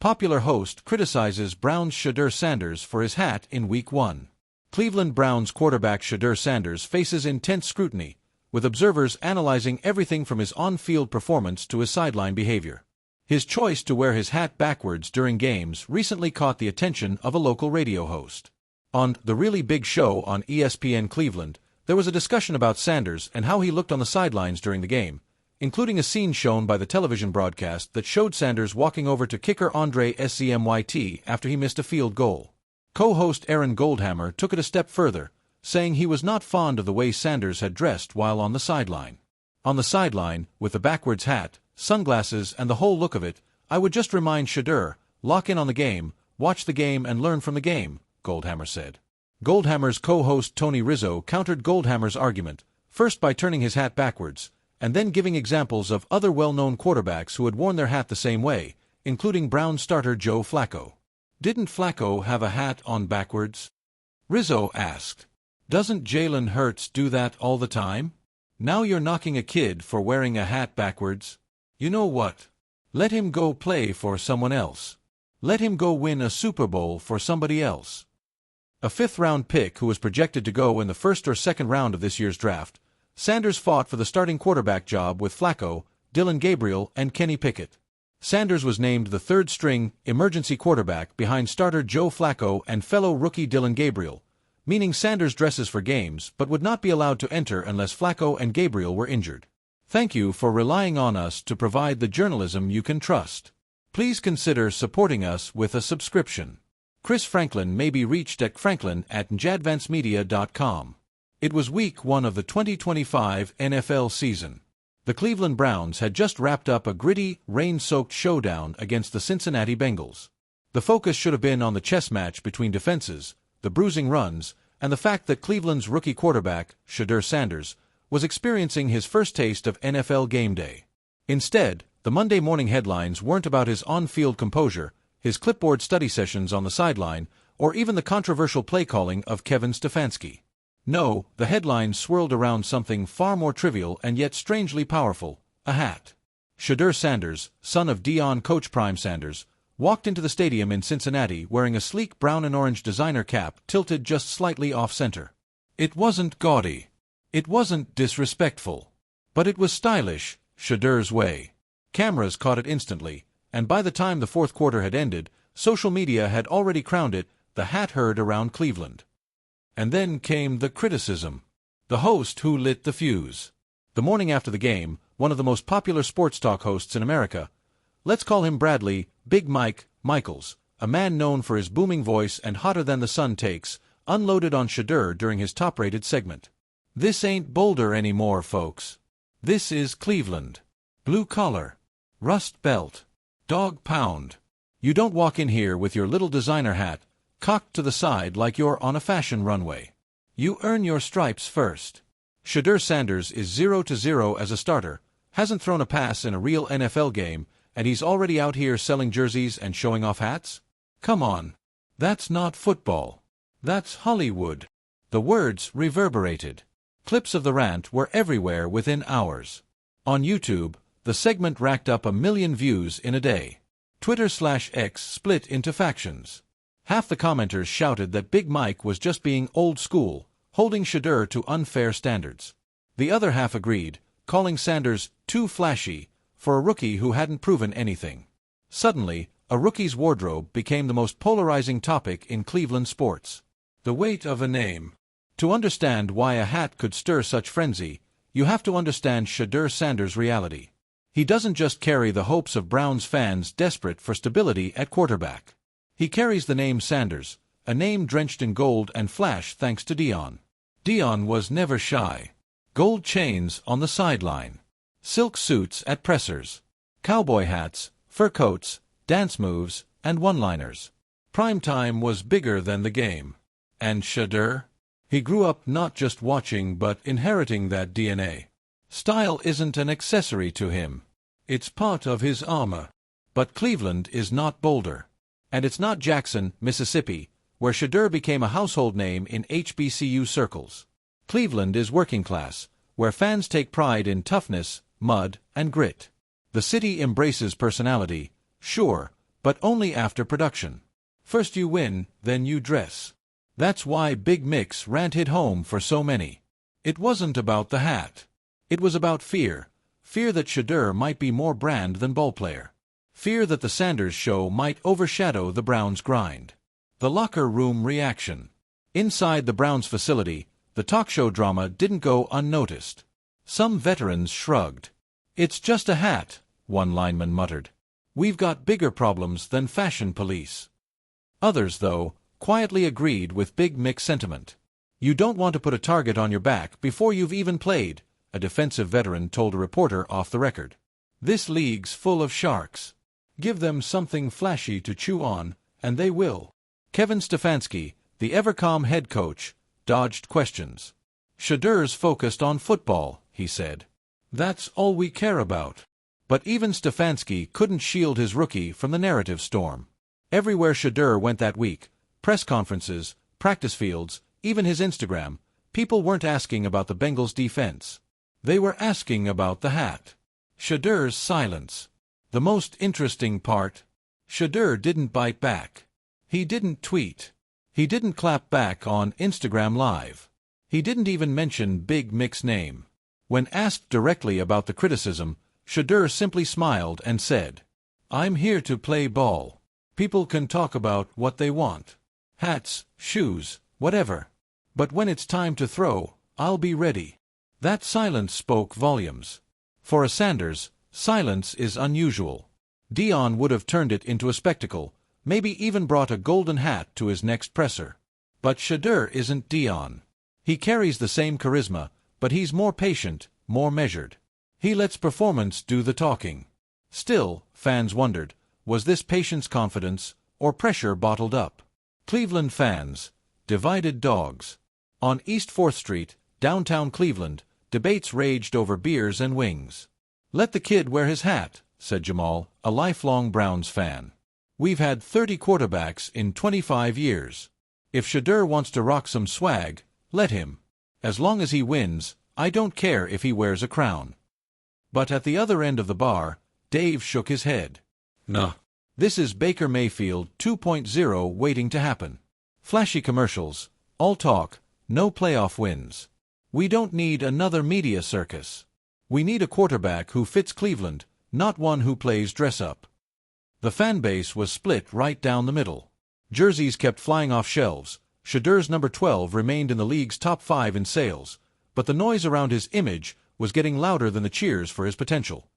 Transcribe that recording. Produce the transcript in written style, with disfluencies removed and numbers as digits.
popular host criticizes Browns' Shedeur Sanders for his hat in Week 1. Cleveland Browns quarterback Shedeur Sanders faces intense scrutiny, with observers analyzing everything from his on-field performance to his sideline behavior. His choice to wear his hat backwards during games recently caught the attention of a local radio host. On The Really Big Show on ESPN Cleveland, there was a discussion about Sanders and how he looked on the sidelines during the game, including a scene shown by the television broadcast that showed Sanders walking over to kicker Andre Szmyt after he missed a field goal. Co-host Aaron Goldhammer took it a step further, saying he was not fond of the way Sanders had dressed while on the sideline. On the sideline, with the backwards hat, sunglasses, and the whole look of it, I would just remind Shedeur, lock in on the game, watch the game and learn from the game, Goldhammer said. Goldhammer's co-host Tony Rizzo countered Goldhammer's argument, first by turning his hat backwards, and then giving examples of other well-known quarterbacks who had worn their hat the same way, including Browns starter Joe Flacco. Didn't Flacco have a hat on backwards? Rizzo asked. Doesn't Jalen Hurts do that all the time? Now you're knocking a kid for wearing a hat backwards? You know what? Let him go play for someone else. Let him go win a Super Bowl for somebody else. A fifth-round pick who was projected to go in the first or second round of this year's draft, Sanders fought for the starting quarterback job with Flacco, Dillon Gabriel, and Kenny Pickett. Sanders was named the third-string emergency quarterback behind starter Joe Flacco and fellow rookie Dillon Gabriel, meaning Sanders dresses for games but would not be allowed to enter unless Flacco and Gabriel were injured. Thank you for relying on us to provide the journalism you can trust. Please consider supporting us with a subscription. Chris Franklin may be reached at franklin@njadvancemedia.com. It was Week 1 of the 2025 NFL season. The Cleveland Browns had just wrapped up a gritty, rain-soaked showdown against the Cincinnati Bengals. The focus should have been on the chess match between defenses, the bruising runs, and the fact that Cleveland's rookie quarterback, Shedeur Sanders, was experiencing his first taste of NFL game day. Instead, the Monday morning headlines weren't about his on-field composure, his clipboard study sessions on the sideline, or even the controversial play calling of Kevin Stefanski. No, the headlines swirled around something far more trivial and yet strangely powerful: a hat. Shedeur Sanders, son of Deion coach Prime Sanders, walked into the stadium in Cincinnati wearing a sleek brown and orange designer cap tilted just slightly off-center. It wasn't gaudy. It wasn't disrespectful. But it was stylish, Shedeur's way. Cameras caught it instantly, and by the time the fourth quarter had ended, social media had already crowned it the hat heard around Cleveland. And then came the criticism. The host who lit the fuse. The morning after the game, one of the most popular sports talk hosts in America, let's call him Bradley Big Mike Michaels, a man known for his booming voice and hotter-than-the-sun takes, unloaded on Shedeur during his top-rated segment. This ain't Boulder anymore, folks. This is Cleveland. Blue collar. Rust belt. Dog pound. You don't walk in here with your little designer hat cocked to the side like you're on a fashion runway. You earn your stripes first. Shedeur Sanders is 0-0 as a starter, hasn't thrown a pass in a real NFL game, and he's already out here selling jerseys and showing off hats? Come on. That's not football. That's Hollywood. The words reverberated. Clips of the rant were everywhere within hours. On YouTube, the segment racked up 1 million views in a day. Twitter/X split into factions. Half the commenters shouted that Big Mike was just being old school, holding Shedeur to unfair standards. The other half agreed, calling Sanders too flashy for a rookie who hadn't proven anything. Suddenly, a rookie's wardrobe became the most polarizing topic in Cleveland sports. The weight of a name. To understand why a hat could stir such frenzy, you have to understand Shedeur Sanders' reality. He doesn't just carry the hopes of Browns fans desperate for stability at quarterback. He carries the name Sanders, a name drenched in gold and flash thanks to Deion. Deion was never shy. Gold chains on the sideline. Silk suits at pressers. Cowboy hats, fur coats, dance moves, and one-liners. Primetime was bigger than the game. And Shedeur? He grew up not just watching but inheriting that DNA. Style isn't an accessory to him. It's part of his armor. But Cleveland is not Boulder. And it's not Jackson, Mississippi, where Shedeur became a household name in HBCU circles. Cleveland is working class, where fans take pride in toughness, mud, and grit. The city embraces personality, sure, but only after production. First you win, then you dress. That's why Big Mick's rant hit home for so many. It wasn't about the hat. It was about fear. Fear that Shedeur might be more brand than ballplayer. Fear that the Sanders show might overshadow the Browns' grind. The locker room reaction. Inside the Browns facility, the talk show drama didn't go unnoticed. Some veterans shrugged. "It's just a hat," one lineman muttered. "We've got bigger problems than fashion police." Others, though, quietly agreed with Big Mick's sentiment. "You don't want to put a target on your back before you've even played," a defensive veteran told a reporter off the record. "This league's full of sharks. Give them something flashy to chew on, and they will." Kevin Stefanski, the ever-calm head coach, dodged questions. "Shedeur's focused on football," he said. "That's all we care about." But even Stefanski couldn't shield his rookie from the narrative storm. Everywhere Shedeur went that week, press conferences, practice fields, even his Instagram, people weren't asking about the Bengals' defense. They were asking about the hat. Shedeur's silence. The most interesting part? Shedeur didn't bite back. He didn't tweet. He didn't clap back on Instagram Live. He didn't even mention Big Mick's name. When asked directly about the criticism, Shedeur simply smiled and said, "I'm here to play ball. People can talk about what they want. Hats, shoes, whatever. But when it's time to throw, I'll be ready." That silence spoke volumes. For a Sanders, silence is unusual. Dion would have turned it into a spectacle, maybe even brought a golden hat to his next presser. But Shedeur isn't Dion. He carries the same charisma, but he's more patient, more measured. He lets performance do the talking. Still, fans wondered, was this patience confidence, or pressure bottled up? Cleveland fans, divided dogs. On East 4th Street, downtown Cleveland, debates raged over beers and wings. "Let the kid wear his hat," said Jamal, a lifelong Browns fan. "We've had 30 quarterbacks in 25 years. If Shedeur wants to rock some swag, let him. As long as he wins, I don't care if he wears a crown." But at the other end of the bar, Dave shook his head. "Nah. This is Baker Mayfield 2.0 waiting to happen. Flashy commercials, all talk, no playoff wins. We don't need another media circus. We need a quarterback who fits Cleveland, not one who plays dress-up." The fan base was split right down the middle. Jerseys kept flying off shelves. Shedeur's number 12 remained in the league's top 5 in sales, but the noise around his image was getting louder than the cheers for his potential.